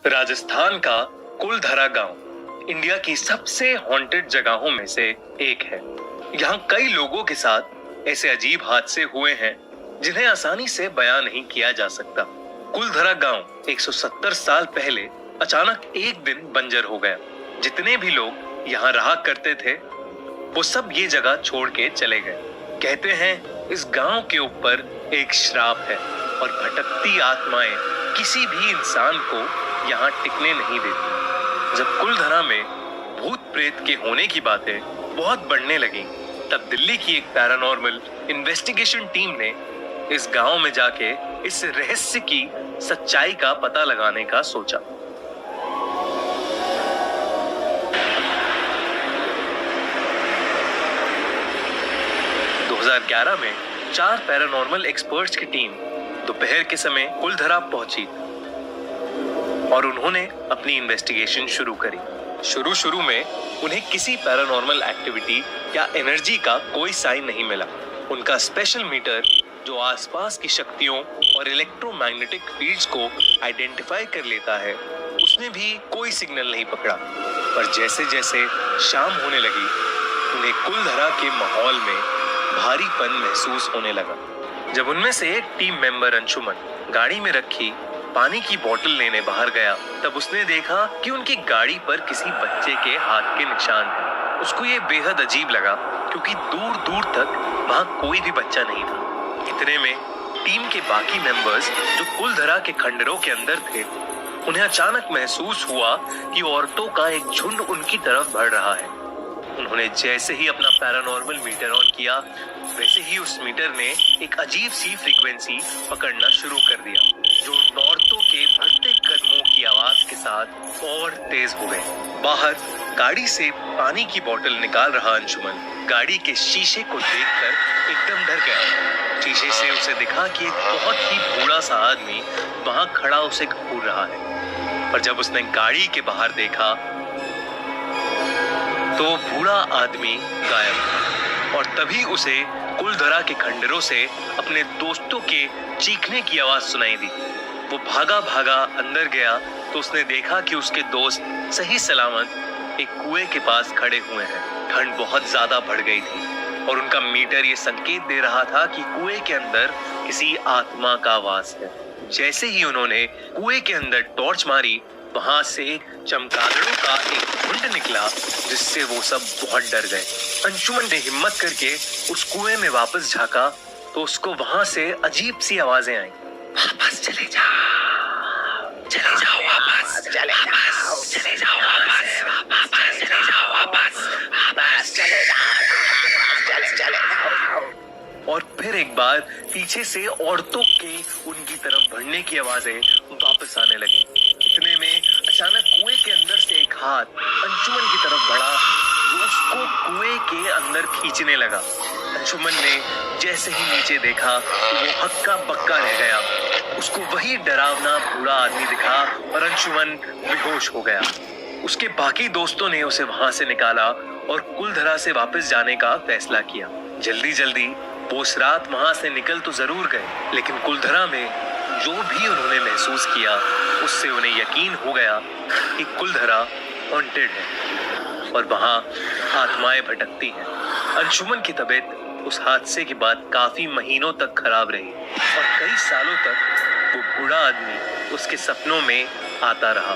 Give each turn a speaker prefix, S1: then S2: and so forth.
S1: राजस्थान का कुलधरा गांव इंडिया की सबसे हॉन्टेड जगहों में से एक है। यहाँ कई लोगों के साथ ऐसे अजीब हादसे हुए हैं जिन्हें आसानी से बयां नहीं किया जा सकता। कुलधरा गांव 170 साल पहले अचानक एक दिन बंजर हो गया। जितने भी लोग यहाँ रहा करते थे वो सब ये जगह छोड़ के चले गए। कहते हैं इस गांव के ऊपर एक श्राप है और भटकती आत्माएं किसी भी इंसान को यहाँ टिकने नहीं देती। जब कुलधरा में भूत प्रेत के होने की बातें बहुत बढ़ने लगी तब दिल्ली की एक पैरानॉर्मल इन्वेस्टिगेशन टीम ने इस गांव में जाके इस रहस्य की सच्चाई का पता लगाने का सोचा। में 4 पैरानॉर्मल एक्सपर्ट्स की टीम दोपहर के समय कुलधरा पहुंची और उन्होंने अपनी इन्वेस्टिगेशन शुरू करी। शुरू में उन्हें किसी पैरानॉर्मल एक्टिविटी या एनर्जी का कोई साइन नहीं मिला। उनका स्पेशल मीटर जो आसपास की शक्तियों और इलेक्ट्रोमैग्नेटिक फील्ड्स को आइडेंटिफाई कर लेता है उसने भी कोई सिग्नल नहीं पकड़ा। पर जैसे जैसे शाम होने लगी उन्हें कुलधरा के माहौल में भारीपन महसूस होने लगा। जब उनमें से एक टीम मेंबर अंशुमन गाड़ी में रखी पानी की बोतल लेने बाहर गया तब उसने देखा कि उनकी गाड़ी पर किसी बच्चे के हाथ के निशान हैं। उसको ये बेहद अजीब लगा क्योंकि दूर दूर तक वहां कोई भी बच्चा नहीं था। इतने में टीम के बाकी मेंबर्स जो कुलधरा के खंडरों के अंदर थे उन्हें अचानक महसूस हुआ कि औरतों का एक झुंड उनकी तरफ बढ़ रहा है। उन्होंने जैसे ही अपना पैरानॉर्मल मीटर ऑन किया वैसे ही उस मीटर ने एक अजीब सी फ्रीक्वेंसी पकड़ना शुरू कर दिया जो औरतों के बढ़ते कदमों की आवाज के साथ और तेज हो गए। बाहर गाड़ी से पानी की बोतल निकाल रहा अंशुमन गाड़ी के शीशे को देखकर एकदम डर गया। शीशे से उसे दिखा कि एक बहुत ही बूढ़ा सा आदमी वहां खड़ा उसे घूर रहा है। पर जब उसने गाड़ी के बाहर देखा तो बूढ़ा आदमी गायब था और तभी उसे कुलधरा के खंडरों से अपने दोस्तों के चीखने की आवाज सुनाई दी। वो भागा भागा अंदर गया तो उसने देखा कि उसके दोस्त सही सलामत एक कुएं के पास खड़े हुए हैं। ठंड बहुत ज्यादा बढ़ गई थी और उनका मीटर ये संकेत दे रहा था कि कुएं के अंदर किसी आत्मा का वास है। जैसे ही उन्होंने कुएं के अंदर टॉर्च मारी वहां से चमगादड़ों का एक झुंड निकला जिससे वो सब बहुत डर गए। अंशुमन ने हिम्मत करके उस कुएं में वापस झांका तो उसको वहां से अजीब सी आवाजें आई। वापस चले जाओ, चले जाओ, वापस चले जाओ, चले जाओ, वापस चले जाओ, वापस चले जाओ, चले जाओ। और फिर एक बार पीछे से औरतों के उनकी तरफ बढ़ने की आवाजें वापस आने लगी। इतने में अचानक कुएं के अंदर से एक हाथ अंशुमन की तरफ बढ़ा जो उसको कुएं के अंदर खींचने लगा। अंशुमन ने जैसे ही नीचे देखा तो वो हक्का बक्का रह गया। उसको वही डरावना बूढ़ा आदमी दिखा और अंशुमन बेहोश हो गया। उसके बाकी दोस्तों ने उसे वहां से निकाला और कुलधरा से वापस जाने का फैसला किया। जल्दी जल्दी वो उस रात वहां से निकल तो जरूर गए लेकिन कुलधरा में जो भी उन्होंने महसूस किया उससे उन्हें यकीन हो गया कि कुलधरा हॉन्टेड है और वहां आत्माएं भटकती हैं। अंशुमन की तबीयत उस हादसे के बाद काफी महीनों तक खराब रही और कई सालों तक वो बूढ़ा आदमी उसके सपनों में आता रहा।